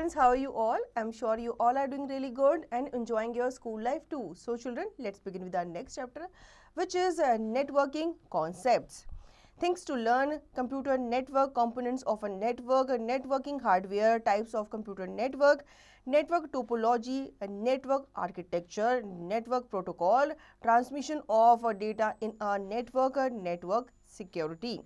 students, how are you all? I'm sure you all are doing really good and enjoying your school life too. So children, let's begin with our next chapter, which is networking concepts. Things to learn: computer network, components of a network, networking hardware, types of computer network, network topology, network architecture, network protocol, transmission of data in a network, network security.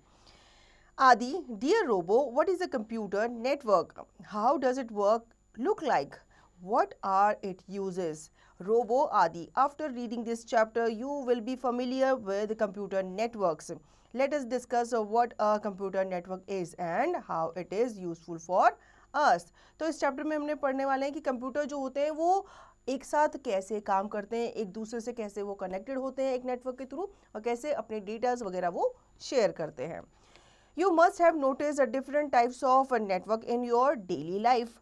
Adi, dear Robo, what is a computer network? How does it work? Look like? What are its uses? Robo Adi, after reading this chapter, you will be familiar with computer networks. Let us discuss what a computer network is and how it is useful for us. तो इस chapter में हमने पढ़ने वाले हैं कि computer जो होते हैं वो एक साथ कैसे काम करते हैं, एक दूसरे से कैसे वो कनेक्टेड होते हैं एक नेटवर्क के थ्रू और कैसे अपने डेटाज वगैरह वो शेयर करते हैं. You must have noticed the different types of network in your daily life.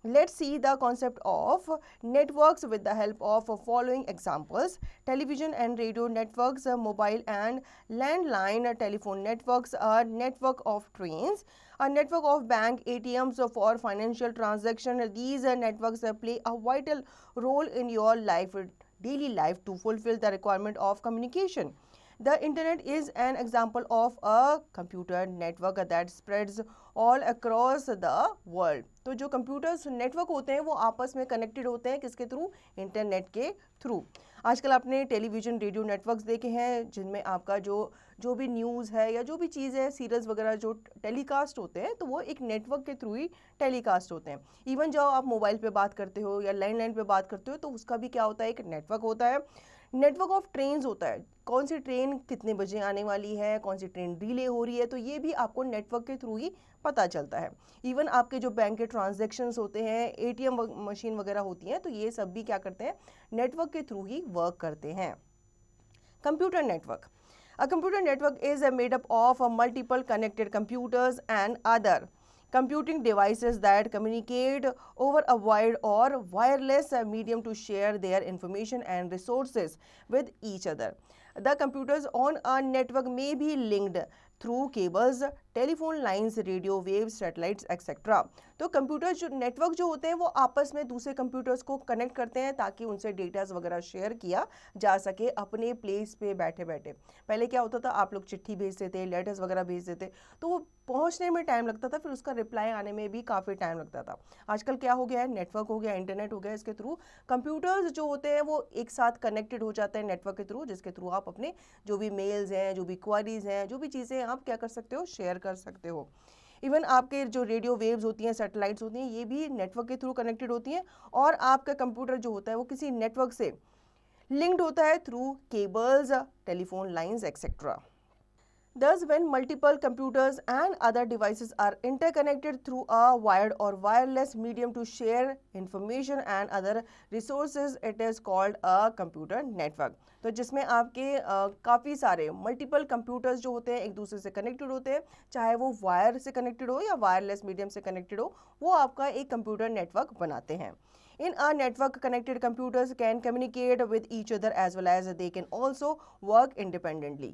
Let's see the concept of networks with the help of following examples. Television and radio networks, mobile and landline telephone networks, a network of trains, a network of bank ATMs for financial transaction. These networks play a vital role in your life, daily life, to fulfill the requirement of communication. The internet is an example of a computer network that spreads all across the world. तो जो computers network होते हैं वो आपस में connected होते हैं किसके थ्रू? इंटरनेट के थ्रू. आजकल आपने टेलीविज़न रेडियो नेटवर्क्स देखे हैं जिनमें आपका जो भी न्यूज़ है या जो भी चीज़ है, सीरियल्स वगैरह जो टेलीकास्ट होते हैं तो वो एक नेटवर्क के थ्रू ही टेलीकास्ट होते हैं. इवन जब आप मोबाइल पे बात करते हो या लैंडलाइन पे बात करते हो तो उसका भी क्या होता है? एक नेटवर्क होता है. नेटवर्क ऑफ ट्रेन्स होता है, कौन सी ट्रेन कितने बजे आने वाली है, कौन सी ट्रेन डिले हो रही है, तो ये भी आपको नेटवर्क के थ्रू ही पता चलता है. इवन आपके जो बैंक के ट्रांजैक्शंस होते हैं, एटीएम मशीन वगैरह होती हैं, तो ये सब भी क्या करते हैं? नेटवर्क के थ्रू ही वर्क करते हैं. Computer network. A computer network is made up of multiple connected computers and other computing devices that communicate over a wired or wireless medium to share their information and resources with each other. The computers on a network may be linked through cables, telephone lines, radio waves, satellites etcetera. तो computer जो network जो होते हैं वो आपस में दूसरे computers को कनेक्ट करते हैं ताकि उनसे डेटाज वगैरह शेयर किया जा सके अपने प्लेस पे बैठे बैठे. पहले क्या होता था? आप लोग चिट्ठी भेजते थे, लेटर्स वगैरह भेजते थे तो वो पहुंचने में टाइम लगता था, फिर उसका रिप्लाई आने में भी काफ़ी टाइम लगता था. आजकल क्या हो गया है? नेटवर्क हो गया, इंटरनेट हो गया, इसके थ्रू कंप्यूटर्स जो होते हैं वो एक साथ कनेक्टेड हो जाते हैं नेटवर्क के थ्रू, जिसके थ्रू आप अपने जो भी मेल्स हैं, जो भी क्वारीज हैं, जो भी चीज़ें आप क्या कर सकते हो? शेयर कर सकते हो. इवन आपके जो रेडियो वेव्स होती हैं, सैटेलाइट्स होती हैं, ये भी नेटवर्क के थ्रू कनेक्टेड होती हैं और आपका कंप्यूटर जो होता है वो किसी नेटवर्क से लिंक्ड होता है through cables, telephone lines etcetera. Thus, when multiple computers and other devices are interconnected through a wired or wireless medium to share information and other resources, it is called a computer network. तो जिसमें आपके काफ़ी सारे multiple computers जो होते हैं एक दूसरे से कनेक्टेड होते हैं, चाहे वो वायर से कनेक्टेड हो या वायरलेस मीडियम से कनेक्टेड हो, वो आपका एक कंप्यूटर नेटवर्क बनाते हैं. In a network, connected computers can communicate with each other as well as they can also work independently.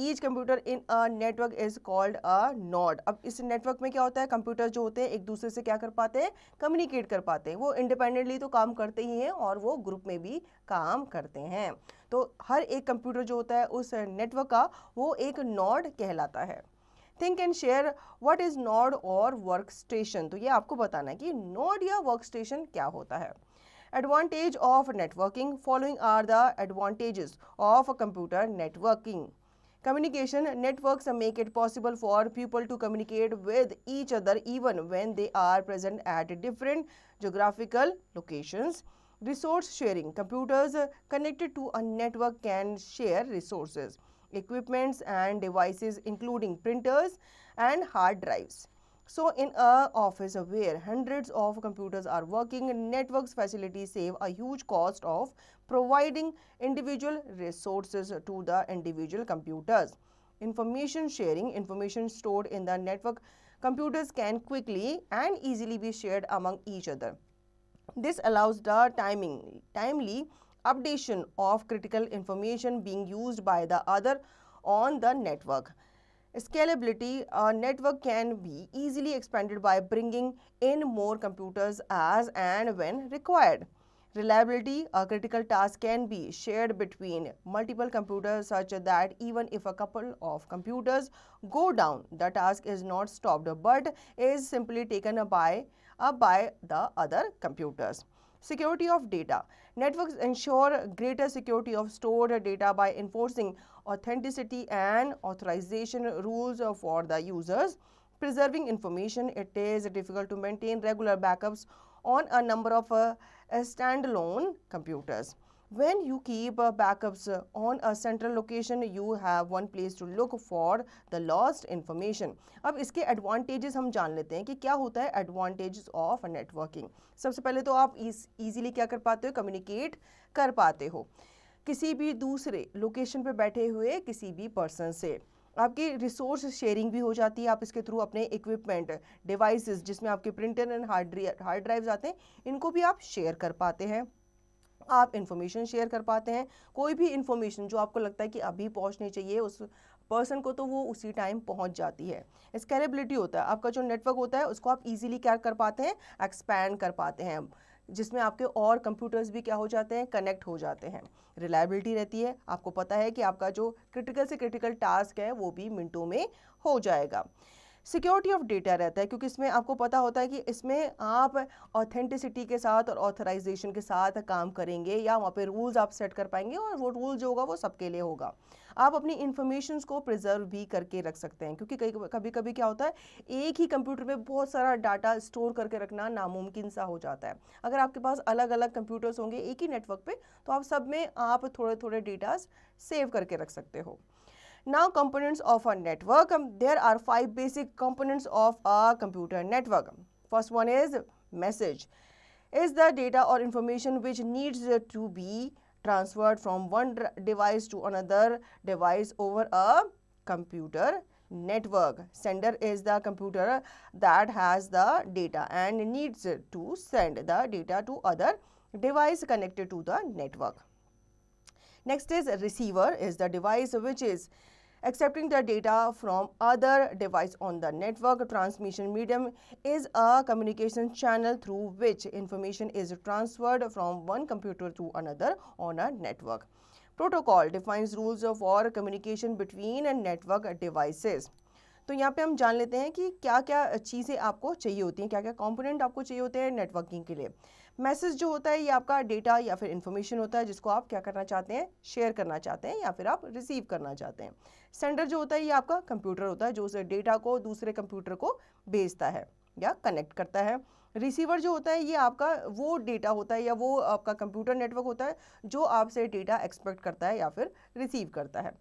Each computer in a network is called a node. अब इस network में क्या होता है? कंप्यूटर जो होते हैं एक दूसरे से क्या कर पाते हैं? कम्युनिकेट कर पाते हैं. वो इंडिपेंडेंटली तो काम करते ही हैं और वो ग्रुप में भी काम करते हैं. तो हर एक कंप्यूटर जो होता है उस नेटवर्क का वो एक नोड कहलाता है. Think and share what is node और वर्क स्टेशन. तो ये आपको बताना है कि नोड या वर्क स्टेशन क्या होता है. Advantage of networking. Following are the advantages of computer networking. Communication networks make it possible for people to communicate with each other even when they are present at different geographical locations. Resource sharing. Computers connected to a network can share resources, equipments and devices including printers and hard drives. So in a office where hundreds of computers are working, networks facilities save a huge cost of providing individual resources to the individual computers. Information sharing. Information stored in the network computers can quickly and easily be shared among each other. This allows the timely updation of critical information being used by the other on the network. Scalability, a network can be easily expanded by bringing in more computers as and when required. Reliability, a critical task can be shared between multiple computers such that even if a couple of computers go down, the task is not stopped but is simply taken up by the other computers. Security of data. Networks ensure greater security of stored data by enforcing authenticity and authorization rules for the users. Preserving information, it is difficult to maintain regular backups on a number of standalone computers. When you keep backups on a central location, you have one place to look for the lost information. अब इसके advantages हम जान लेते हैं कि क्या होता है एडवांटेजेस ऑफ नेटवर्किंग। सबसे पहले तो आप इजीली क्या कर पाते हो, कम्युनिकेट कर पाते हो किसी भी दूसरे लोकेशन पे बैठे हुए किसी भी पर्सन से। आपकी रिसोर्स शेयरिंग भी हो जाती है, आप इसके थ्रू अपने इक्विपमेंट, डिवाइसेस जिसमें आपके प्रिंटर एंड हार्ड ड्राइव्स आते हैं, इनको भी आप शेयर कर पाते हैं। आप इन्फॉर्मेशन शेयर कर पाते हैं, कोई भी इन्फॉर्मेशन जो आपको लगता है कि अभी पहुंचनी चाहिए उस पर्सन को, तो वो उसी टाइम पहुंच जाती है। स्केलेबिलिटी होता है, आपका जो नेटवर्क होता है उसको आप इजीली क्या कर पाते हैं, एक्सपैंड कर पाते हैं, जिसमें आपके और कंप्यूटर्स भी क्या हो जाते हैं, कनेक्ट हो जाते हैं। रिलायबिलिटी रहती है, आपको पता है कि आपका जो क्रिटिकल से क्रिटिकल टास्क है वो भी मिनटों में हो जाएगा। सिक्योरिटी ऑफ डेटा रहता है, क्योंकि इसमें आपको पता होता है कि इसमें आप ऑथेंटिसिटी के साथ और ऑथराइजेशन के साथ काम करेंगे, या वहाँ पे रूल्स आप सेट कर पाएंगे और वो रूल जो होगा वो सबके लिए होगा। आप अपनी इंफॉर्मेशन को प्रिजर्व भी करके रख सकते हैं, क्योंकि कभी कभी क्या होता है, एक ही कंप्यूटर में बहुत सारा डाटा स्टोर करके रखना नामुमकिन सा हो जाता है। अगर आपके पास अलग अलग कंप्यूटर्स होंगे एक ही नेटवर्क पे, तो आप सब में आप थोड़े थोड़े डेटास सेव करके रख सकते हो। Now, components of a network. There are 5 basic components of a computer network. First one is message. Is the data or information which needs to be transferred from one device to another device over a computer network. Sender is the computer that has the data and needs to send the data to other device connected to the network. Next is receiver, is the device which is accepting the data from other device on the network. Transmission medium is a communication channel through which information is transferred from one computer to another on a network. Protocol defines rules for communication between network devices. तो यहाँ पे हम जान लेते हैं कि क्या क्या चीज़ें आपको चाहिए होती हैं, क्या क्या कंपोनेंट आपको चाहिए होते हैं नेटवर्किंग के लिए। मैसेज जो होता है ये आपका डेटा या फिर इन्फॉर्मेशन होता है जिसको आप क्या करना चाहते हैं, शेयर करना चाहते हैं या फिर आप रिसीव करना चाहते हैं। सेंडर जो होता है ये आपका कंप्यूटर होता है जो उस डेटा को दूसरे कंप्यूटर को भेजता है या कनेक्ट करता है। रिसीवर जो होता है ये आपका वो डेटा होता है या वो आपका कंप्यूटर नेटवर्क होता है जो आपसे डेटा एक्सपेक्ट करता है या फिर रिसीव करता है।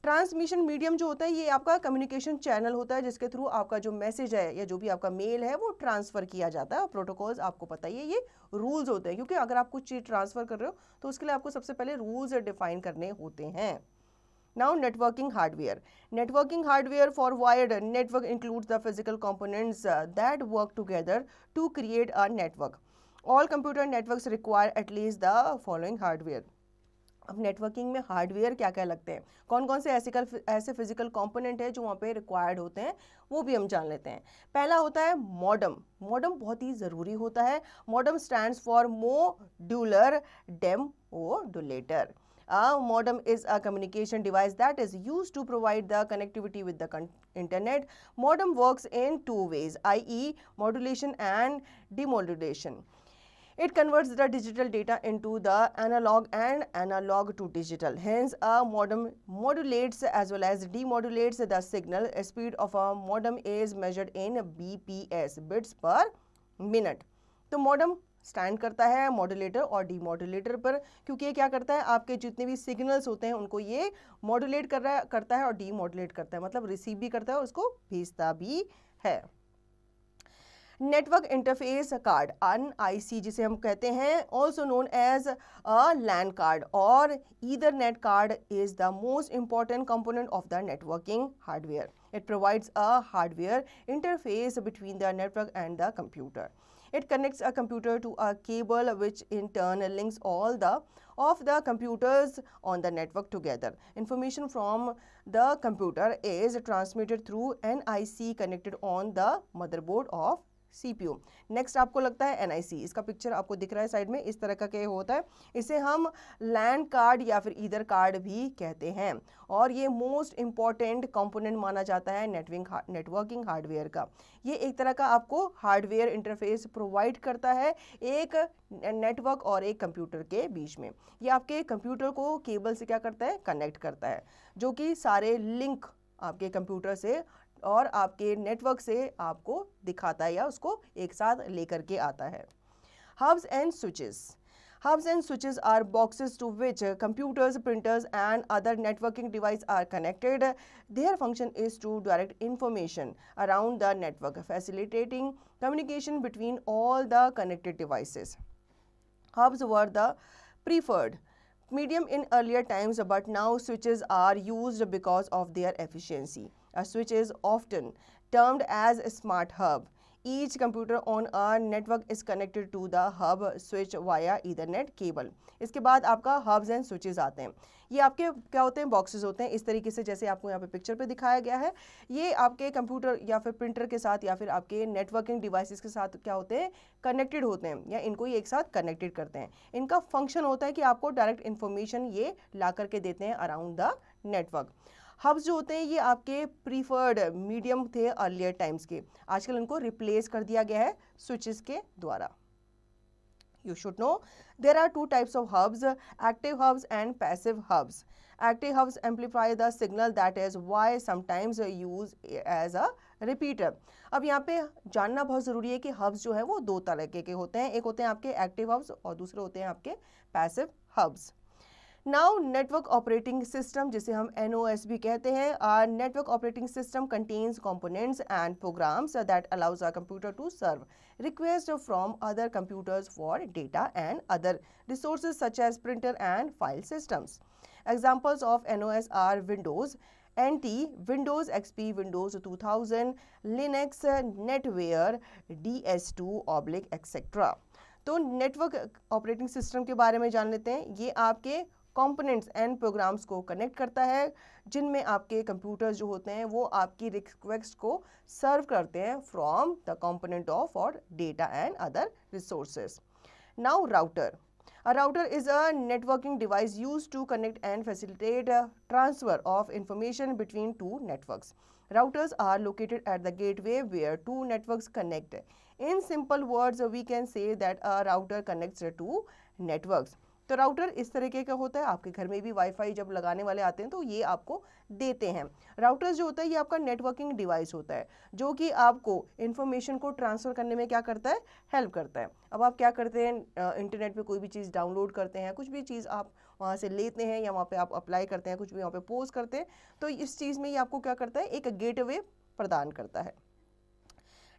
ट्रांसमिशन मीडियम जो होता है ये आपका कम्युनिकेशन चैनल होता है जिसके थ्रू आपका जो मैसेज है या जो भी आपका मेल है वो ट्रांसफ़र किया जाता है। और प्रोटोकॉल्स आपको पता ही है ये रूल्स होते हैं, क्योंकि अगर आप कुछ चीज़ ट्रांसफ़र कर रहे हो तो उसके लिए आपको सबसे पहले रूल्स डिफाइन करने होते हैं। Now, networking hardware. Networking hardware for wired network includes the physical components that work together to create a network. All computer networks require at least the following hardware. अब नेटवर्किंग में hardware क्या क्या लगते हैं, कौन कौन से ऐसे फिजिकल कंपोनेंट है जो वहाँ पे रिक्वायर्ड होते हैं, वो भी हम जान लेते हैं। पहला होता है मॉडम। मॉडम बहुत ही ज़रूरी होता है। Modem stands for modular demodulator. A modem is a communication device that is used to provide the connectivity with the internet. Modem works in two ways, i.e. modulation and demodulation. It converts the digital data into the analog and analog to digital. Hence, a modem modulates as well as demodulates the signal. Speed of a modem is measured in bps, bits per minute. तो modem stand करता है modulator और demodulator पर, क्योंकि ये क्या करता है, आपके जितने भी सिग्नल्स होते हैं उनको ये मॉड्यूलेट करता है और डीमॉड्यूलेट करता है, मतलब रिसीव भी करता है और उसको भेजता भी है। नेटवर्क इंटरफेस कार्ड, NIC जिसे हम कहते हैं, also known as a LAN card और Ethernet card, is the most important component of the networking hardware. It provides a hardware interface between the network and the computer. It connects a computer to a cable which in turn links all of the computers on the network together. Information from the computer is transmitted through NIC connected on the motherboard of CPU. Next आपको लगता है NIC, इसका picture आपको दिख रहा है side में, इस तरह का क्या होता है, इसे हम लैंड कार्ड या फिर ईदर कार्ड भी कहते हैं और ये मोस्ट इम्पॉर्टेंट कंपोनेंट माना जाता है नेटवर्किंग हार्डवेयर का। ये एक तरह का आपको हार्डवेयर इंटरफेस प्रोवाइड करता है एक नेटवर्क और एक कंप्यूटर के बीच में। ये आपके कंप्यूटर को केबल से क्या करता है, कनेक्ट करता है, जो कि सारे लिंक आपके कंप्यूटर से और आपके नेटवर्क से आपको दिखाता है या उसको एक साथ लेकर के आता है। Hubs and switches. Hubs and switches are boxes to which computers, printers and other networking devices are connected. Their function is to direct information around the network, facilitating communication between all the connected devices. Hubs were the preferred medium in earlier times, but now switches are used because of their efficiency. A switch is often termed as a smart hub. Each computer on a network is connected to the hub switch via Ethernet cable. इसके बाद आपका hubs and switches आते हैं। ये आपके क्या होते हैं, बॉक्सेस होते हैं इस तरीके से जैसे आपको यहाँ पे पिक्चर पे दिखाया गया है। ये आपके कंप्यूटर या फिर प्रिंटर के साथ या फिर आपके नेटवर्किंग डिवाइसेस के साथ क्या होते हैं, कनेक्टेड होते हैं या इनको ये एक साथ कनेक्टेड करते हैं। इनका फंक्शन होता है कि आपको डायरेक्ट इन्फॉर्मेशन ये ला करके देते हैं अराउंड द नेटवर्क। हब्स जो होते हैं ये आपके प्रीफर्ड मीडियम थे अर्लियर टाइम्स के, आजकल इनको रिप्लेस कर दिया गया है स्विचेस के द्वारा। You should know there are two types of hubs, active hubs and passive hubs. Active hubs amplify the signal, that is why sometimes used as a repeater. अब यहाँ पे जानना बहुत ज़रूरी है कि hubs जो है वो दो तरह के होते हैं, एक होते हैं आपके active hubs और दूसरे होते हैं आपके passive hubs. Now network operating system, जिसे हम NOS भी कहते हैं, our network operating system contains components and programs that allows our computer to serve requests from other computers for data and other resources such as printer and file systems. Examples of NOS are Windows NT, Windows XP, Windows 2000, Linux, NetWare, DS2, etc. तो network operating system के बारे में जान लेते हैं। ये आपके components and programmes को कनेक्ट करता है जिनमें आपके कंप्यूटर्स जो होते हैं वो आपकी रिक्वेस्ट को सर्व करते हैं फ्रॉम द कंपोनेंट ऑफ और data and other resources. Now router. A router is a networking device used to connect and facilitate transfer of information between two networks. Routers are located at the gateway where two networks connect. In simple words, we can say that a router connects two networks. तो router इस तरीके का होता है, आपके घर में भी वाईफाई जब लगाने वाले आते हैं तो ये आपको देते हैं। राउटर जो होता है ये आपका नेटवर्किंग डिवाइस होता है जो कि आपको इन्फॉर्मेशन को ट्रांसफ़र करने में क्या करता है, हेल्प करता है। अब आप क्या करते हैं, इंटरनेट पे कोई भी चीज़ डाउनलोड करते हैं, कुछ भी चीज़ आप वहाँ से लेते हैं या वहाँ पे आप अप्लाई करते हैं, कुछ भी वहाँ पे पोस्ट करते हैं, तो इस चीज़ में ये आपको क्या करता है, एक गेटवे प्रदान करता है।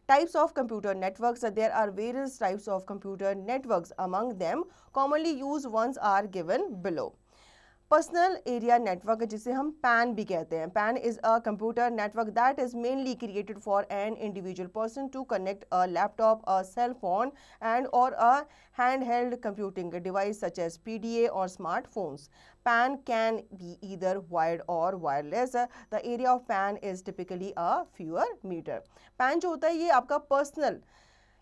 Types of computer networks. There are various types of computer networks. Among them, commonly used ones are given below. Personal area network जिसे हम PAN भी कहते हैं। PAN is a computer network that is mainly created for an individual person to connect a laptop, a cell phone and or a handheld computing device such as PDA or smartphones. PAN can be either wired or wireless. The area of PAN is typically a fewer meter. PAN जो होता है ये आपका personal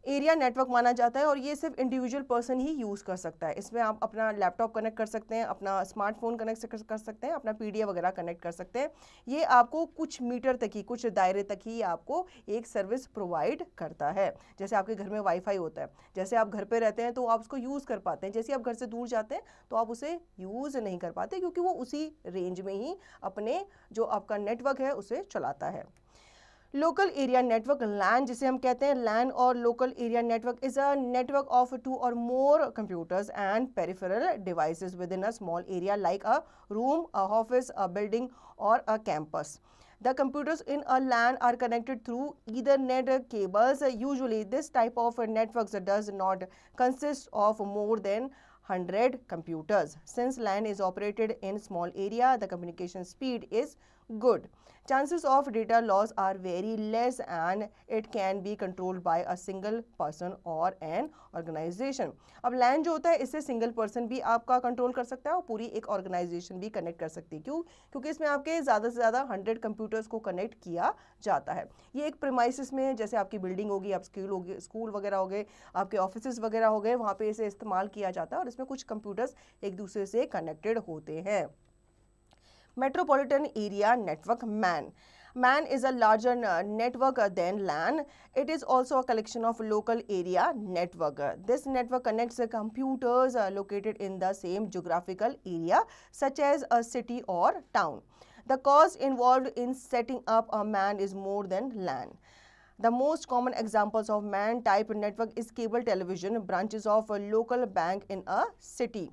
area network माना जाता है और ये सिर्फ इंडिविजुअल पर्सन ही यूज़ कर सकता है। इसमें आप अपना लैपटॉप कनेक्ट कर सकते हैं, अपना स्मार्टफोन कनेक्ट कर सकते हैं, अपना पीडीए वगैरह कनेक्ट कर सकते हैं। ये आपको कुछ मीटर तक ही, कुछ दायरे तक ही आपको एक सर्विस प्रोवाइड करता है। जैसे आपके घर में वाईफाई होता है, जैसे आप घर पे रहते हैं तो आप उसको यूज़ कर पाते हैं, जैसे आप घर से दूर जाते हैं तो आप उसे यूज़ नहीं कर पाते क्योंकि वो उसी रेंज में ही अपने जो आपका नेटवर्क है उसे चलाता है। लोकल एरिया नेटवर्क LAN जिसे हम कहते हैं, LAN और local area network is a network of 2 or more computers and peripheral devices within a small area like a room, a office, a building or a campus. The computers in a LAN are connected through Ethernet cables. Usually this type of networks does not consist of more than 100 computers. Since LAN is operated in small area, the communication speed is good. Chances of data loss are very less and it can be controlled by a single person or an organization. अब LAN जो होता है इससे single person भी आपका control कर सकता है और पूरी एक ऑर्गेनाइजेशन भी कनेक्ट कर सकती है. क्यों? क्योंकि इसमें आपके ज़्यादा से ज़्यादा 100 कंप्यूटर्स को कनेक्ट किया जाता है. ये एक प्रीमाइसिस में, जैसे आपकी बिल्डिंग होगी, आप स्कूल वगैरह हो गए, आपके ऑफिस वगैरह हो गए, वहाँ पे इसे इस्तेमाल किया जाता है और इसमें कुछ कंप्यूटर्स एक दूसरे से कनेक्टेड होते हैं. Metropolitan Area Network MAN. MAN is a larger network than LAN. It is also a collection of local area network. This network connects computers located in the same geographical area such as a city or town. The cost involved in setting up a MAN is more than LAN. The most common examples of MAN type network is cable television, branches of a local bank in a city.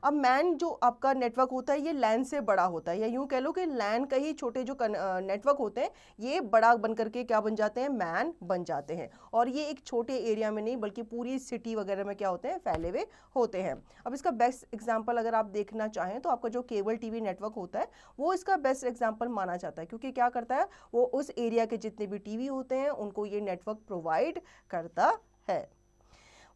अब man जो आपका network होता है ये लैन से बड़ा होता है, या यूँ कह लो कि लैन का ही छोटे जो नेटवर्क होते हैं ये बड़ा बन करके क्या बन जाते हैं, मैन बन जाते हैं. और ये एक छोटे एरिया में नहीं बल्कि पूरी सिटी वगैरह में क्या होते हैं, फैले हुए होते हैं. अब इसका बेस्ट एग्जांपल अगर आप देखना चाहें तो आपका जो केबल टीवी नेटवर्क होता है वो इसका बेस्ट एग्जाम्पल माना जाता है, क्योंकि क्या करता है वो उस एरिया के जितने भी टीवी होते हैं उनको ये नेटवर्क प्रोवाइड करता है.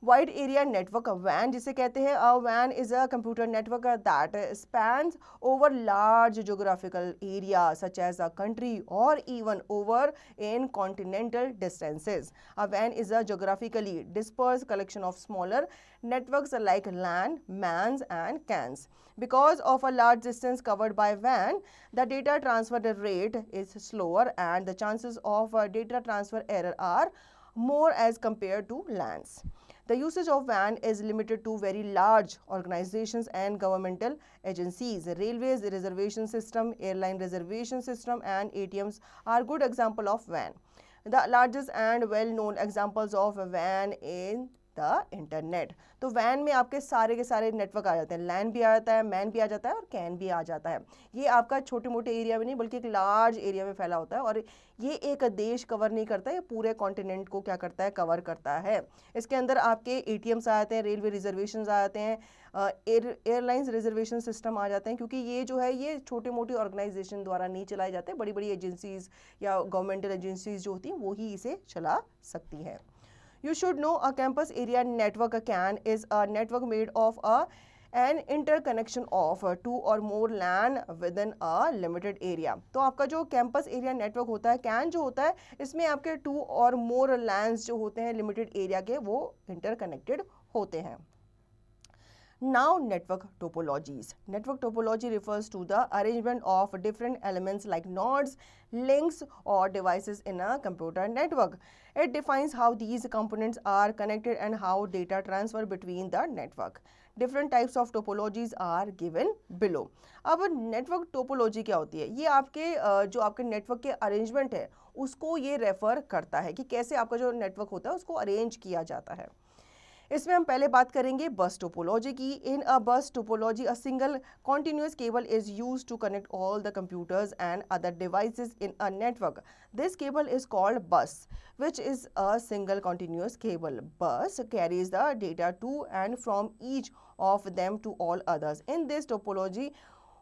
Wide area network, WAN जिसे कहते हैं. A WAN is a computer network that spans over large geographical area such as a country or even over in continental distances. A WAN is a geographically dispersed collection of smaller networks like LAN, MANs and CANs. Because of a large distance covered by WAN, the data transfer rate is slower and the chances of data transfer error are more as compared to LANs. The usage of WAN is limited to very large organizations and governmental agencies. Railways reservation system, airline reservation system and ATMs are good example of WAN. The largest and well-known examples of WAN in the internet. तो WAN में आपके सारे के सारे network आ जाते हैं, LAN भी आ जाता है, MAN भी आ जाता है और CAN भी आ जाता है. ये आपका छोटे मोटे एरिया में नहीं बल्कि एक लार्ज एरिया में फैला होता है और ये एक देश कवर नहीं करता है, ये पूरे कॉन्टिनेंट को क्या करता है, कवर करता है. इसके अंदर आपके ATMs आ जाते हैं, रेलवे रिजर्वेशन आ जाते हैं, एयरलाइंस रिजर्वेशन सिस्टम आ जाते हैं, क्योंकि ये जो है ये छोटे मोटे ऑर्गेनाइजेशन द्वारा नहीं चलाए जाते, बड़ी बड़ी एजेंसीज या गवर्नमेंटल एजेंसीज जो होती हैं वो ही इसे चला सकती हैं. You should know a campus area network CAN is a network made of an interconnection of two or more LAN within a limited area. तो आपका जो कैंपस एरिया नेटवर्क होता है, CAN जो होता है, इसमें आपके 2 or more LANs जो होते हैं लिमिटेड एरिया के वो इंटरकनेक्टेड होते हैं. Now network topologies. Network topology refers to the arrangement of different elements like nodes, links or devices in a computer network. It defines how these components are connected and how data transfer between the network. Different types of topologies are given below. अब network topology क्या होती है? ये आपके जो आपके network के arrangement है उसको ये रेफर करता है कि कैसे आपका जो नेटवर्क होता है उसको अरेंज किया जाता है. इसमें हम पहले बात करेंगे बस टोपोलॉजी की. In a bus topology a single continuous cable is used to connect all the computers and other devices in a network. This cable is called bus which is a single continuous cable. Bus carries the data to and from each of them to all others. In this topology,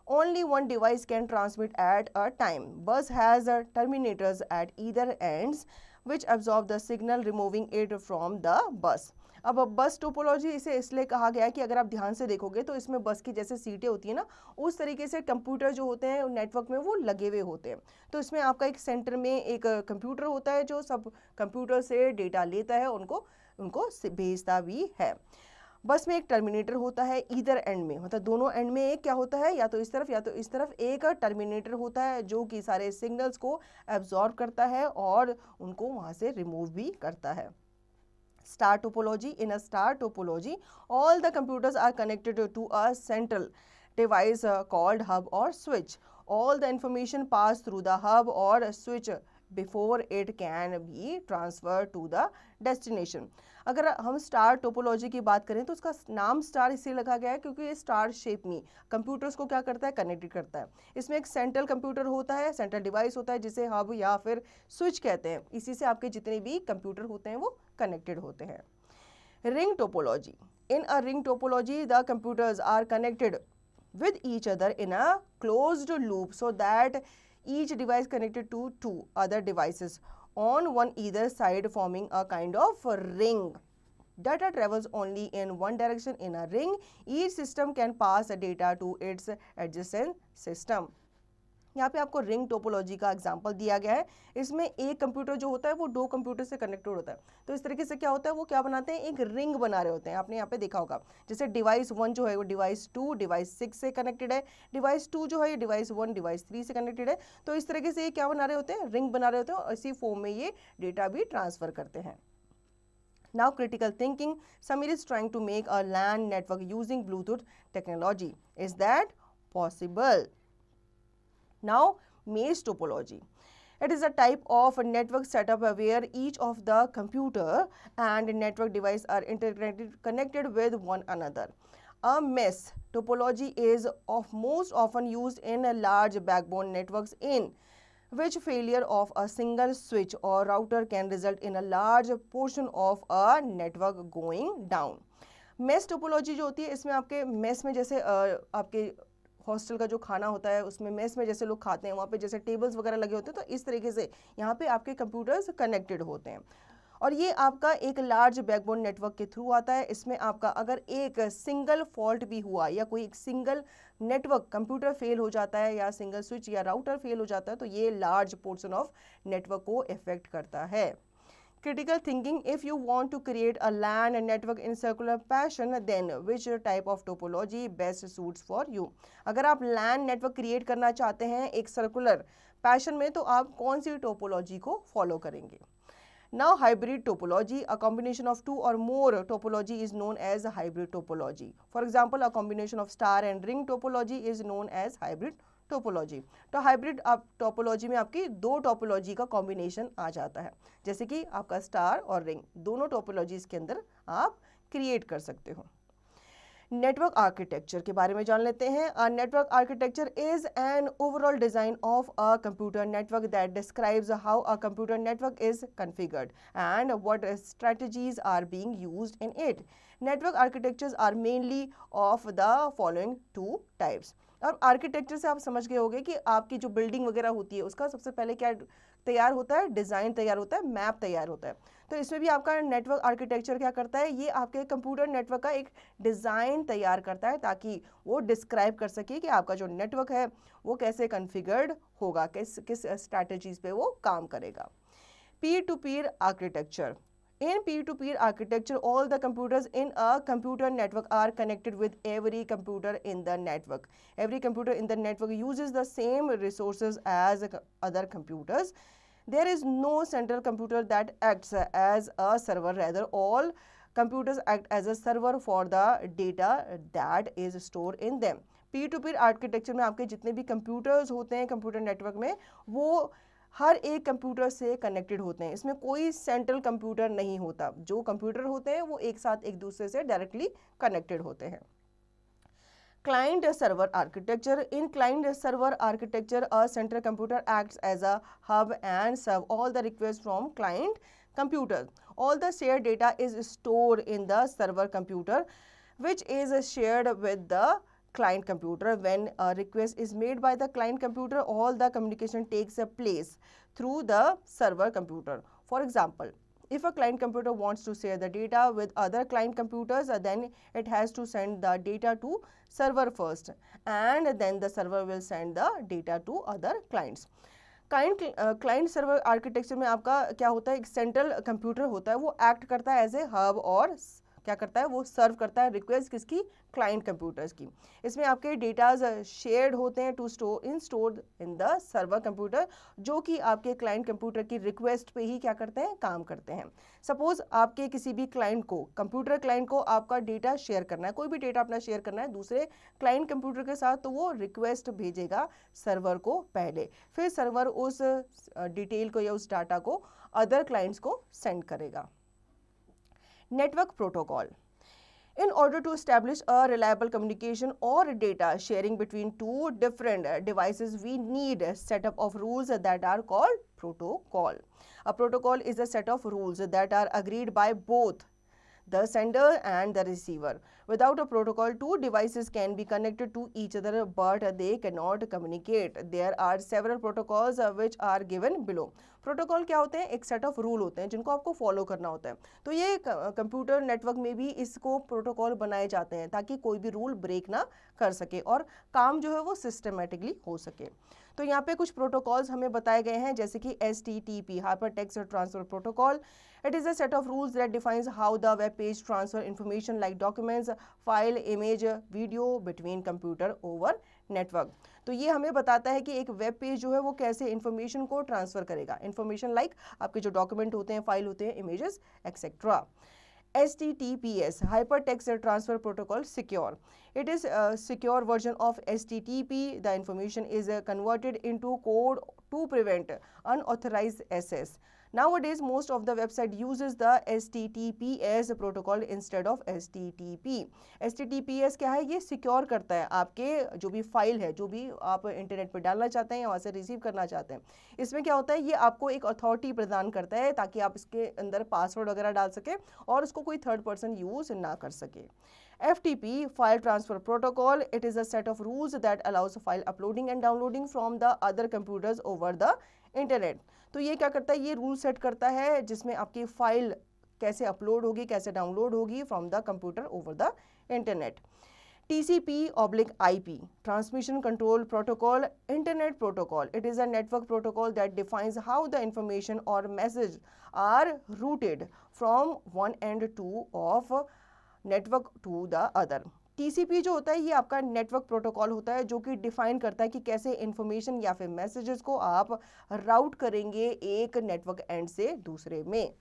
only one device can transmit at a time. Bus has terminators at either ends which absorb the signal, removing it from the bus. अब बस topology इसे इसलिए कहा गया है कि अगर आप ध्यान से देखोगे तो इसमें बस की जैसे सीटें होती है ना, उस तरीके से कंप्यूटर जो होते हैं नेटवर्क में वो लगे हुए होते हैं. तो इसमें आपका एक सेंटर में एक कंप्यूटर होता है जो सब कंप्यूटर से डेटा लेता है, उनको भेजता भी है. बस में एक टर्मिनेटर होता है ईदर एंड में, मतलब दोनों एंड में एक क्या होता है, या तो इस तरफ या तो इस तरफ एक टर्मिनेटर होता है जो कि सारे सिग्नल्स को एब्जॉर्ब करता है और उनको वहाँ से रिमूव भी करता है. Star topology. In a star topology, all the computers are connected to a central device called hub or switch. All the information pass through the hub or switch before it can be transferred to the destination. अगर हम star topology की बात करें तो उसका नाम star इसलिए रखा गया है क्योंकि ये स्टार शेप में कंप्यूटर्स को क्या करता है, कनेक्टेड करता है. इसमें एक सेंट्रल कंप्यूटर होता है, सेंट्रल डिवाइस होता है जिसे हब या फिर स्विच कहते हैं. इसी से आपके जितने भी कंप्यूटर होते हैं वो कनेक्टेड होते हैं. Ring topology. In a ring topology the computers are connected with each other in a closed loop so that each device connected to two other devices on one either side, forming a kind of ring. Data travels only in one direction in a ring. Each system can pass data to its adjacent system. यहाँ पे आपको ring topology का example दिया गया है। इसमें एक computer जो होता है वो दो कंप्यूटर से कनेक्टेड होता है। तो इस तरीके से क्या होता है, वो क्या बनाते हैं, एक रिंग बना रहे होते हैं। आपने यहाँ पे देखा होगा, जैसे डिवाइस 1 जो है वो डिवाइस 2 डिवाइस 6 से कनेक्टेड है, डिवाइस 2 जो है ये डिवाइस 1 डिवाइस 3 से कनेक्टेड है। तो इस तरीके से ये क्या बना रहे होते हैं, रिंग बना रहे होते हैं, और इसी फॉर्म में ये डेटा भी ट्रांसफर करते हैं। Now critical thinking, Samir is trying to make a LAN network using Bluetooth technology. Is that possible? Now maze topology. It is a type of network setup where each of the computer and network device are connected with one another. A maze topology is most often used in large backbone networks in which failure of a single switch or router can result in a large portion of a network going down. Mess topology जो होती है, इसमें आपके mess में जैसे आपके hostel का जो खाना होता है उसमें मेस में जैसे लोग खाते हैं, वहाँ पे जैसे टेबल्स वगैरह लगे होते हैं, तो इस तरीके से यहाँ पे आपके कंप्यूटर्स कनेक्टेड होते हैं और ये आपका एक लार्ज बैकबोन नेटवर्क के थ्रू आता है। इसमें आपका अगर एक सिंगल फॉल्ट भी हुआ या कोई एक सिंगल नेटवर्क कंप्यूटर फेल हो जाता है या सिंगल स्विच या राउटर फेल हो जाता है तो ये लार्ज पोर्शन ऑफ नेटवर्क को इफेक्ट करता है। Critical thinking, if you want to create a LAN network in circular fashion, then which type of topology best suits for you? अगर आप LAN नेटवर्क क्रिएट करना चाहते हैं एक सर्कुलर पैशन में, तो आप कौन सी टोपोलॉजी को फॉलो करेंगे? Now hybrid topology, a combination of two or more topology is known as hybrid topology. For example, a combination of star and ring topology is known as hybrid topology. तो hybrid आप topology में आपकी दो topology का combination आ जाता है, जैसे कि आपका स्टार और रिंग, दोनों टोपोलॉजीज के अंदर आप क्रिएट कर सकते हो। नेटवर्क आर्किटेक्चर के बारे में जान लेते हैं। A network architecture is an overall design of a computer network that describes how a computer network is configured and what strategies are being used in it. Network architectures are mainly of the following two types. अब architecture से आप समझ गए होंगे कि आपकी जो building वगैरह होती है उसका सबसे पहले क्या तैयार होता है, डिज़ाइन तैयार होता है, मैप तैयार होता है। तो इसमें भी आपका नेटवर्क आर्किटेक्चर क्या करता है, ये आपके कंप्यूटर नेटवर्क का एक डिज़ाइन तैयार करता है ताकि वो डिस्क्राइब कर सके कि आपका जो नेटवर्क है वो कैसे कॉन्फ़िगर्ड होगा, किस स्ट्रैटेजीज पे वो काम करेगा। Peer to peer architecture. In peer-to-peer architecture, all the computers in a computer network are connected with every computer in the network. Every computer in the network uses the same resources as other computers. There is no central computer that acts as a server. Rather, all computers act as a server for the data that is stored in them. Peer-to-peer architecture में आपके जितने भी computers होते हैं computer network में, वो हर एक computer से कनेक्टेड होते हैं। इसमें कोई सेंट्रल कंप्यूटर नहीं होता, जो कंप्यूटर होते हैं वो एक साथ एक दूसरे से डायरेक्टली कनेक्टेड होते हैं। Client server architecture. In client server architecture a central computer acts as a hub and serve all the request from client computer. All the share data is stored in the server computer which is shared with the client computer. When a request is made by the client computer, all the communication takes place through the server computer. For example, if a client computer wants to share the data with other client computers, then it has to send the data to server first, and then the server will send the data to other clients. Client server architecture में आपका क्या होता है, एक central computer होता है, वो act करता है एज ए हब और क्या करता है, वो सर्व करता है रिक्वेस्ट किसकी, क्लाइंट कंप्यूटर्स की। इसमें आपके डेटाज शेयर्ड होते हैं to store in the server computer, जो कि आपके क्लाइंट कंप्यूटर की रिक्वेस्ट पे ही क्या करते हैं, काम करते हैं। सपोज आपके किसी भी क्लाइंट को, कंप्यूटर क्लाइंट को आपका डेटा शेयर करना है, कोई भी डेटा अपना शेयर करना है दूसरे क्लाइंट कंप्यूटर के साथ, तो वो रिक्वेस्ट भेजेगा सर्वर को पहले, फिर सर्वर उस डिटेल को या उस डाटा को अदर क्लाइंट्स को सेंड करेगा। Network protocol. In order to establish a reliable communication or data sharing between two different devices, we need a setup of rules that are called protocol. A protocol is a set of rules that are agreed by both the sender and the receiver. Without a protocol, two devices can be connected to each other, but they cannot communicate. There are several protocols which are given below. Protocol क्या होते हैं? एक set of rule होते हैं जिनको आपको follow करना होता है. तो ये कंप्यूटर नेटवर्क में भी इसको प्रोटोकॉल बनाए जाते हैं ताकि कोई भी रूल ब्रेक ना कर सके और काम जो है वो सिस्टमेटिकली हो सके. तो यहाँ पे कुछ प्रोटोकॉल्स हमें बताए गए हैं, जैसे कि HTTP hypertext transfer protocol. It is a set of rules that defines how the web page transfer information like documents, file, image, video between computer over network. तो ये हमें बताता है कि एक वेब पेज जो है वो कैसे इन्फॉर्मेशन को ट्रांसफर करेगा. इन्फॉर्मेशन लाइक आपके जो डॉक्यूमेंट होते हैं, फाइल होते हैं, images etcetera. HTTPS Hypertext Transfer Protocol secure. It is a secure version of HTTP. The information is converted into code to prevent unauthorized access. Nowadays, most of the website uses the HTTPS protocol instead of HTTP. HTTPS क्या है? ये secure करता है आपके जो भी file है, जो भी आप इंटरनेट पर डालना चाहते हैं या वहाँ से रिसीव करना चाहते हैं. इसमें क्या होता है? ये आपको एक अथॉरिटी प्रदान करता है ताकि आप इसके अंदर पासवर्ड वगैरह डाल सके और उसको कोई थर्ड पर्सन यूज ना कर सके. FTP File Transfer Protocol. It is a set of rules that allows file uploading and downloading from the other computers over the internet. तो ये क्या करता है? ये रूल सेट करता है जिसमें आपकी फाइल कैसे अपलोड होगी, कैसे डाउनलोड होगी from the computer over the internet. TCP/IP Transmission Control Protocol Internet Protocol. It is a network protocol that defines how the information or message are routed from one end to of network to the other. TCP जो होता है ये आपका network protocol होता है जो कि define करता है कि कैसे इंफॉर्मेशन या फिर मैसेजेस को आप राउट करेंगे एक नेटवर्क एंड से दूसरे में.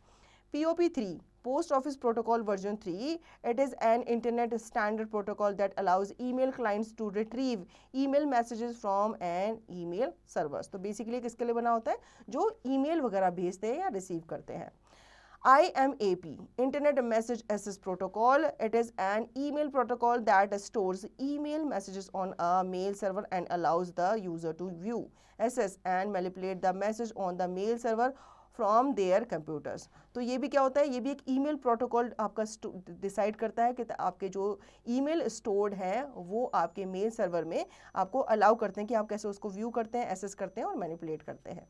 POP3 Post Office Protocol version 3. It is an internet standard protocol that allows email clients to retrieve email messages from an email servers. तो बेसिकली किसके लिए बना होता है? जो ईमेल वगैरह भेजते हैं या रिसीव करते हैं. IMAP Internet Message Access Protocol. It is an email protocol that stores email messages on a mail server and allows the user to view, access and manipulate the message on the mail server from their computers. तो ये भी क्या होता है? ये भी एक email protocol आपका डिसाइड करता है कि आपके जो ईमेल स्टोर्ड हैं वो आपके मेल सर्वर में आपको अलाउ करते हैं कि आप कैसे उसको व्यू करते हैं, एक्सेस करते हैं और मैनिपुलेट करते हैं.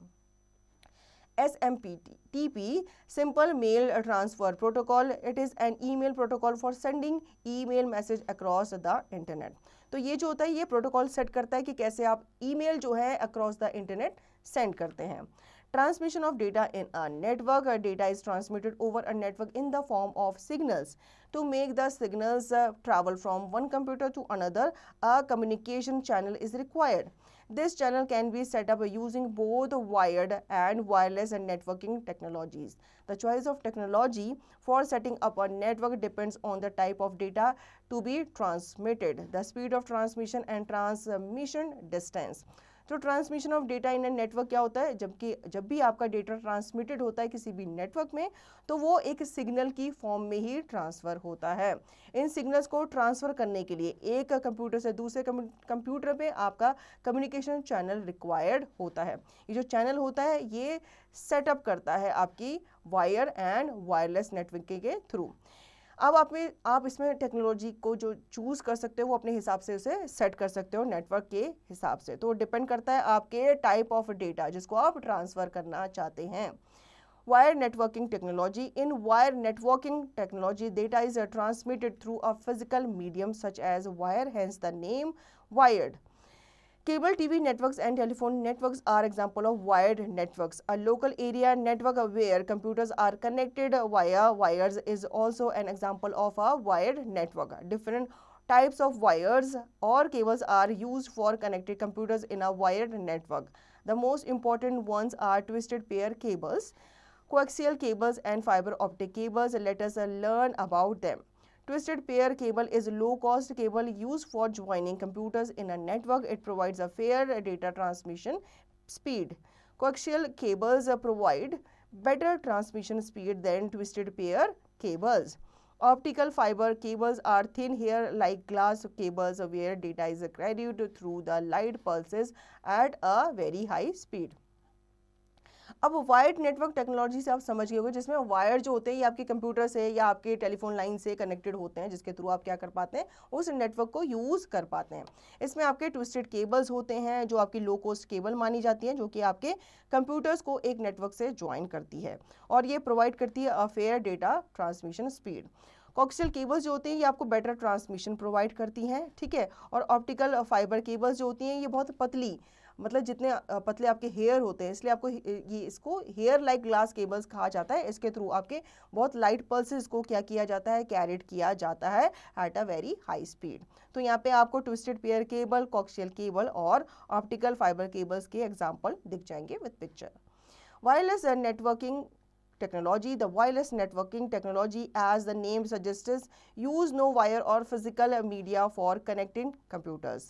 SMTP Simple Mail Transfer Protocol. It is an email protocol for sending email message across the internet. तो ये जो होता है ये प्रोटोकॉल सेट करता है कि कैसे आप ईमेल जो है अक्रॉस द इंटरनेट सेंड करते हैं. Transmission of data in a network. Data is transmitted over a network in the form of signals. To make the signals travel from one computer to another, a communication channel is required. This channel can be set up using both wired and wireless networking technologies. The choice of technology for setting up a network depends on the type of data to be transmitted, the speed of transmission and transmission distance. तो transmission of data in a network क्या होता है? जब भी आपका data transmitted होता है किसी भी नेटवर्क में तो वो एक सिग्नल की फॉर्म में ही ट्रांसफ़र होता है. इन सिग्नल्स को ट्रांसफ़र करने के लिए एक कंप्यूटर से दूसरे कंप्यूटर पे आपका कम्युनिकेशन चैनल रिक्वायर्ड होता है. ये जो चैनल होता है ये सेटअप करता है आपकी वायर एंड वायरलेस नेटवर्किंग के थ्रू. अब आप इसमें टेक्नोलॉजी को जो चूज़ कर सकते हो वो अपने हिसाब से उसे सेट कर सकते हो नेटवर्क के हिसाब से. तो डिपेंड करता है आपके टाइप ऑफ डेटा जिसको आप ट्रांसफ़र करना चाहते हैं. Wire networking technology. In wire networking technology, data is transmitted through a physical medium such as wire, hence the name wired. Cable TV networks and telephone networks are example of wired networks. A local area network where computers are connected via wires is also an example of a wired network. Different types of wires or cables are used for connected computers in a wired network. The most important ones are twisted pair cables, coaxial cables and fiber optic cables. Let us learn about them. Twisted pair cable is a low-cost cable used for joining computers in a network. It provides a fair data transmission speed. Coaxial cables provide better transmission speed than twisted pair cables. Optical fiber cables are thin hair-like glass cables where data is carried through the light pulses at a very high speed. अब wired network technology से आप समझ गए होंगे, जिसमें wire जो होते हैं ये आपके कंप्यूटर से या आपके टेलीफोन लाइन से कनेक्टेड होते हैं, जिसके थ्रू आप क्या कर पाते हैं, उस नेटवर्क को यूज़ कर पाते हैं। इसमें आपके ट्विस्टेड केबल्स होते हैं जो आपकी लो कॉस्ट केबल मानी जाती हैं, जो कि आपके कंप्यूटर्स को एक नेटवर्क से ज्वाइन करती है और ये प्रोवाइड करती है a fair data transmission speed. Coaxial cables जो होते हैं ये आपको बेटर ट्रांसमिशन प्रोवाइड करती हैं, ठीक है। और ऑप्टिकल फाइबर केबल्स जो होती हैं ये बहुत पतली, मतलब जितने पतले आपके हेयर होते हैं, इसलिए आपको ये इसको हेयर लाइक ग्लास केबल्स कहा जाता है। इसके थ्रू आपके बहुत लाइट पल्सेस को क्या किया जाता है, कैरिड किया जाता है at a very high speed. तो यहाँ पे आपको ट्विस्टेड पेयर केबल, कोक्सियल केबल और ऑप्टिकल फाइबर केबल्स के एग्जाम्पल दिख जाएंगे with picture. Wireless networking technology. The wireless networking technology, as the name suggests, use no wire or physical media for connecting computers.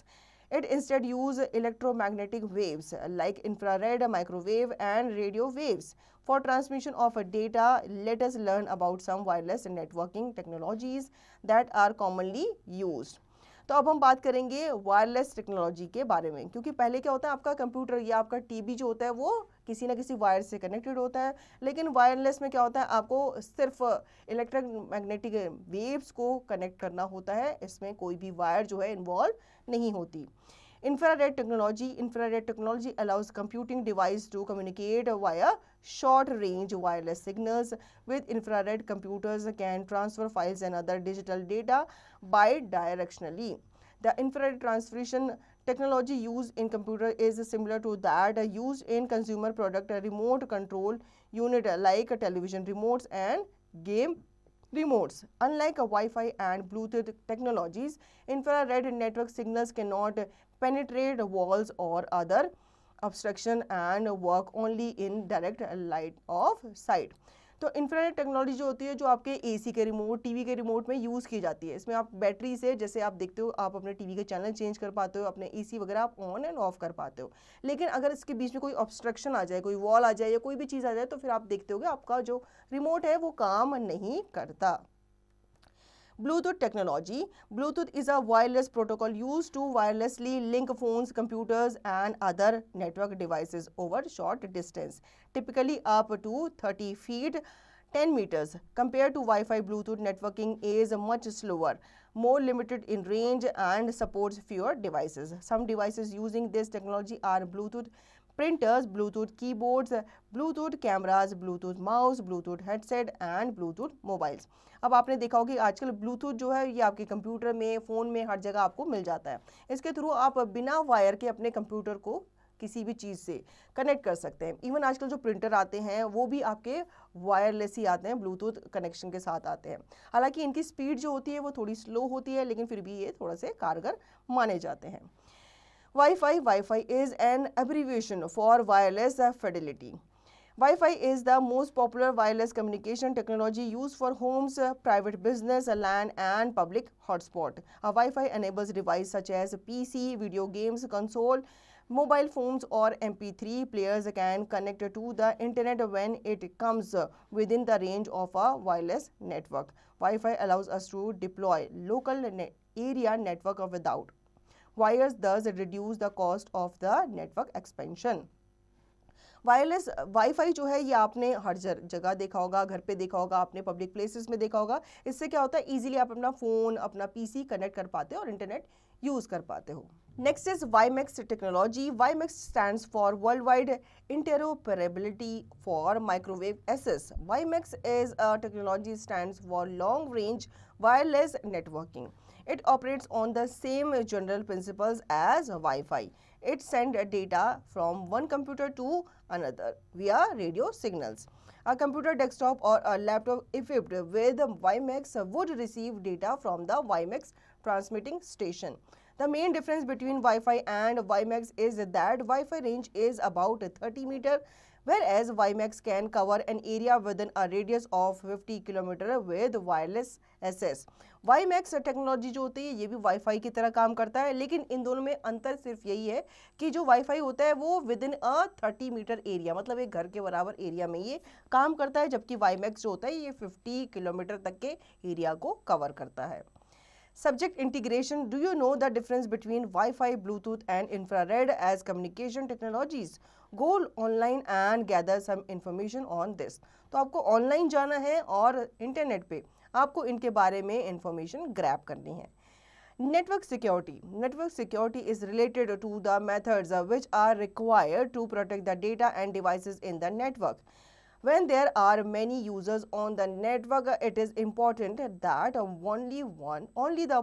It instead use electromagnetic waves like infrared, microwave and radio waves for transmission of data. Let us learn about some wireless networking technologies that are commonly used. तो अब हम बात करेंगे wireless technology के बारे में, क्योंकि पहले क्या होता है, आपका कंप्यूटर या आपका टीवी जो होता है वो किसी ना किसी वायर से कनेक्टेड होता है, लेकिन वायरलेस में क्या होता है, आपको सिर्फ इलेक्ट्रोमैग्नेटिक वेव्स को कनेक्ट करना होता है, इसमें कोई भी वायर जो है इन्वॉल्व नहीं होती। Infrared technology allows computing device to communicate via short range wireless signals. With infrared, computers can transfer files and other digital data bidirectionally. The infrared transmission technology used in computer is similar to that used in consumer product remote control unit like television remotes and game remotes. Unlike Wi-Fi and Bluetooth technologies, infrared network signals cannot penetrate walls or other obstruction and work only in direct light of sight. तो infrared technology जो होती है, जो आपके AC के remote, TV के remote में use की जाती है। इसमें आप बैटरी से, जैसे आप देखते हो, आप अपने टीवी के चैनल चेंज कर पाते हो, अपने एसी वगैरह आप ऑन एंड ऑफ कर पाते हो। लेकिन अगर इसके बीच में कोई ऑब्स्ट्रक्शन आ जाए, कोई वॉल आ जाए या कोई भी चीज़ आ जाए, तो फिर आप देखते हो आपका जो रिमोट है वो काम नहीं करता। Bluetooth technology. Bluetooth is a wireless protocol used to wirelessly link phones, computers and other network devices over short distance, typically up to 30 feet, 10 meters. Compared to Wi-Fi, Bluetooth networking is much slower, more limited in range and supports fewer devices. Some devices using this technology are Bluetooth printers, Bluetooth keyboards, Bluetooth cameras, Bluetooth mouse, Bluetooth headset and Bluetooth mobiles. अब आपने देखा होगा कि आजकल Bluetooth जो है ये आपके कंप्यूटर में, फ़ोन में, हर जगह आपको मिल जाता है। इसके थ्रू आप बिना वायर के अपने कंप्यूटर को किसी भी चीज़ से कनेक्ट कर सकते हैं। इवन आजकल जो प्रिंटर आते हैं वो भी आपके वायरलेस ही आते हैं, ब्लूटूथ कनेक्शन के साथ आते हैं। हालांकि इनकी स्पीड जो होती है वो थोड़ी स्लो होती है, लेकिन फिर भी ये थोड़ा से कारगर माने जाते हैं। Wi-Fi is an abbreviation for wireless fidelity. Wi-Fi is the most popular wireless communication technology used for homes, private business, LAN and public hotspot. A Wi-Fi enables devices such as PC, video games, console, mobile phones or MP3 players can connect to the internet when it comes within the range of a wireless network. Wi-Fi allows us to deploy local area network without wires, thus reduce the cost of the network expansion. Wireless wifi जो है ये आपने हर जगह देखा होगा, घर पे देखा होगा, आपने पब्लिक प्लेसेस में देखा होगा। इससे क्या होता है, इजीली आप अपना फ़ोन, अपना पीसी कनेक्ट कर पाते हो और इंटरनेट यूज़ कर पाते हो। Next is WiMAX technology. WiMAX stands for world wide interoperability for microwave access. WiMAX is a technology stands for long range wireless networking. It operates on the same general principles as Wi-Fi. It sends data from one computer to another via radio signals. A computer, desktop or a laptop equipped with WiMAX would receive data from the WiMAX transmitting station. The main difference between Wi-Fi and WiMAX is that Wi-Fi range is about 30 meters, whereas WiMAX can cover an area within a radius of 50 km with wireless access. WiMAX technology जो होती है ये भी wifi की तरह काम करता है, लेकिन इन दोनों में अंतर सिर्फ यही है कि जो वाईफाई होता है वो within a 30 metre area, मतलब एक घर के बराबर एरिया में ये काम करता है, जबकि WiMAX जो होता है ये 50 किलोमीटर तक के एरिया को कवर करता है। Subject integration. Do you know the difference between Wi-Fi, Bluetooth and infrared as communication technologies? Go online and gather some information on this. तो आपको ऑनलाइन जाना है और इंटरनेट पे आपको इनके बारे में इंफॉर्मेशन ग्रैब करनी है. Network security. Network security is related to the methods which are required to protect the data and devices in the network. When there are many users on the network, it is important that only the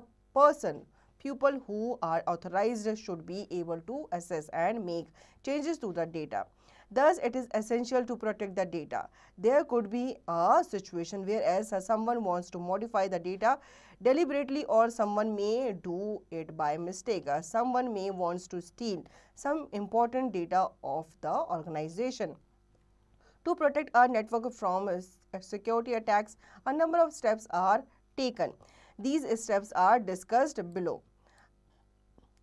people who are authorized should be able to access and make changes to the data. Thus, it is essential to protect the data. There could be a situation whereas someone wants to modify the data deliberately, or someone may do it by mistake. Someone may wants to steal some important data of the organization. To protect our network from security attacks, a number of steps are taken. These steps are discussed below.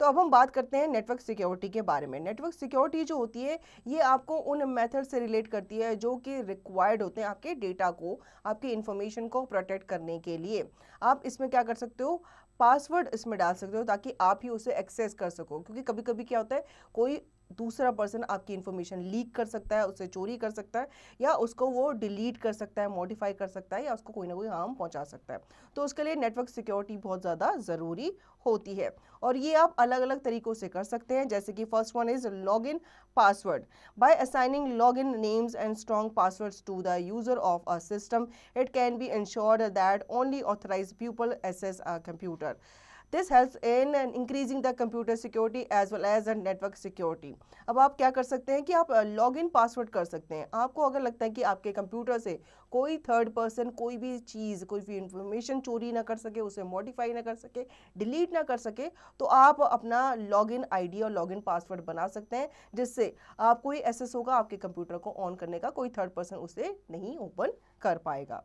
तो अब हम बात करते हैं network security के बारे में. Network security जो होती है ये आपको उन मेथड से रिलेट करती है जो कि रिक्वायर्ड होते हैं आपके डेटा को, आपकी इंफॉर्मेशन को प्रोटेक्ट करने के लिए. आप इसमें क्या कर सकते हो, पासवर्ड इसमें डाल सकते हो ताकि आप ही उसे एक्सेस कर सको, क्योंकि कभी कभी क्या होता है कोई दूसरा पर्सन आपकी इन्फॉर्मेशन लीक कर सकता है, उससे चोरी कर सकता है, या उसको वो डिलीट कर सकता है, मॉडिफाई कर सकता है, या उसको कोई ना कोई हार्म पहुंचा सकता है. तो उसके लिए नेटवर्क सिक्योरिटी बहुत ज़्यादा ज़रूरी होती है और ये आप अलग अलग तरीक़ों से कर सकते हैं. जैसे कि first one is login password. By assigning login names and strong passwords to the user of a system, it can be ensured that only authorised people access a computer. This helps in increasing the computer security as well as the network security. अब आप क्या कर सकते हैं कि आप login password कर सकते हैं. आपको अगर लगता है कि आपके कंप्यूटर से कोई थर्ड पर्सन कोई भी चीज़, कोई भी इंफॉर्मेशन चोरी ना कर सके, उसे मॉडिफाई ना कर सके, डिलीट ना कर सके, तो आप अपना लॉगिन आईडी और लॉगिन पासवर्ड बना सकते हैं जिससे आपको ही एक्सेस होगा, आपके कंप्यूटर को ऑन करने का कोई थर्ड पर्सन उसे नहीं ओपन कर पाएगा.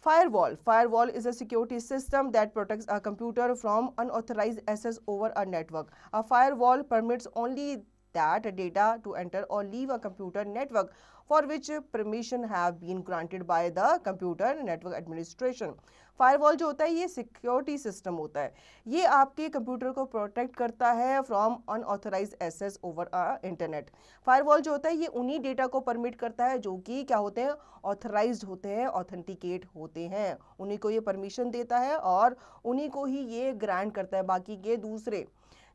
Firewall. Firewall is a security system that protects a computer from unauthorized access over a network. A firewall permits only that data to enter or leave a computer network for which permission have been granted by the Computer Network Administration. Firewall जो होता है ये security system होता है, ये आपके computer को protect करता है from unauthorised access over internet. Firewall जो होता है ये उन्हीं डेटा को परमिट करता है जो कि क्या होते हैं, ऑथराइज्ड होते हैं, ऑथेंटिकेट होते हैं, उन्हीं को ये परमिशन देता है और उन्हीं को ही ये ग्रांट करता है. बाकी के दूसरे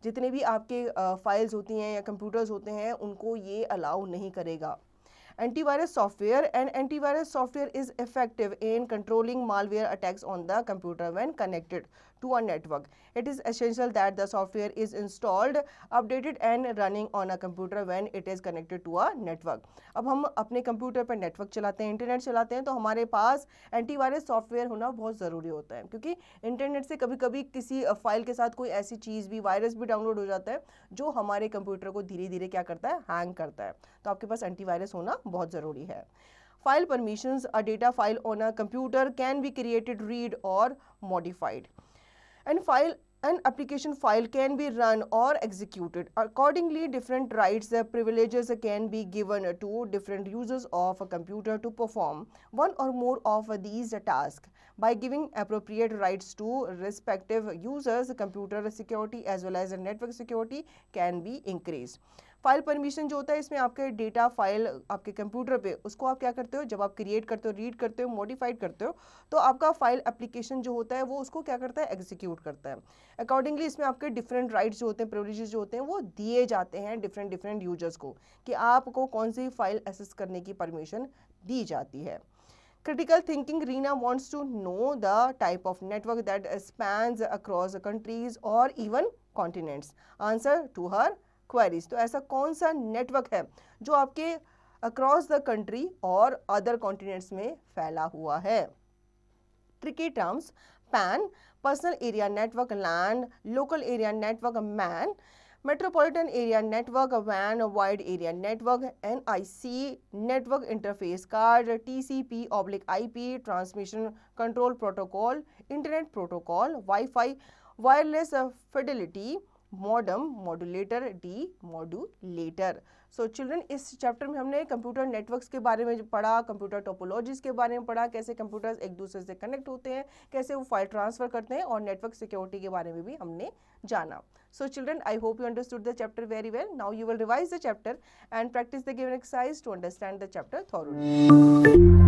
जितने भी आपके फाइल्स होती हैं या कंप्यूटर्स होते हैं उनको ये अलाउ नहीं करेगा. Antivirus software. An antivirus software is effective in controlling malware attacks on the computer when connected to a network. It is essential that the software is installed, updated and running on a computer when it is connected to a network. अब हम अपने computer पर network चलाते हैं, internet चलाते हैं, तो हमारे पास एंटीवायरस सॉफ्टवेयर होना बहुत ज़रूरी होता है, क्योंकि इंटरनेट से कभी कभी किसी फाइल के साथ कोई ऐसी चीज़ भी, वायरस भी डाउनलोड हो जाता है जो हमारे कंप्यूटर को धीरे धीरे क्या करता है, हैंग करता है. तो आपके पास एंटीवायरस होना बहुत ज़रूरी है. File permissions. A data file on a computer can be created, read or modified. And an application file can be run or executed. Accordingly, different rights and privileges can be given to different users of a computer to perform one or more of these tasks. By giving appropriate rights to respective users, computer security as well as network security can be increased. File permission जो होता है इसमें आपके data file आपके computer पे, उसको आप क्या करते हो, जब आप क्रिएट करते हो, रीड करते हो, मॉडिफाइड करते हो, तो आपका फाइल एप्लीकेशन जो होता है वो उसको क्या करता है, एग्जीक्यूट करता है. अकॉर्डिंगली इसमें आपके डिफरेंट राइट्स जो होते हैं, प्रिविलेजेस जो होते हैं वो दिए जाते हैं डिफरेंट यूजर्स को कि आपको कौन सी फाइल एक्सेस करने की परमिशन दी जाती है. Critical thinking. Reena wants to know the type of network that spans across countries or even continents. Answer to her queries. तो ऐसा कौन सा नेटवर्क है जो आपके अक्रॉस द कंट्री और अदर कॉन्टिनेंट्स में फैला हुआ है. Tricky terms. PAN personal area network, LAN local area network, MAN metropolitan area network, वैन wide area network, NIC network interface card, TCP/IP transmission control protocol, internet protocol, wifi, wireless fidelity, modem, modulator, demodulator. So children, इस chapter में हमने computer networks के बारे में पढ़ा, computer topologies के बारे में पढ़ा, कैसे कंप्यूटर्स एक दूसरे से कनेक्ट होते हैं, कैसे वो फाइल ट्रांसफर करते हैं, और नेटवर्क सिक्योरिटी के बारे में भी हमने जाना। So children, I hope you understood the chapter very well. Now you will revise the chapter and practice the given exercise to understand the chapter thoroughly.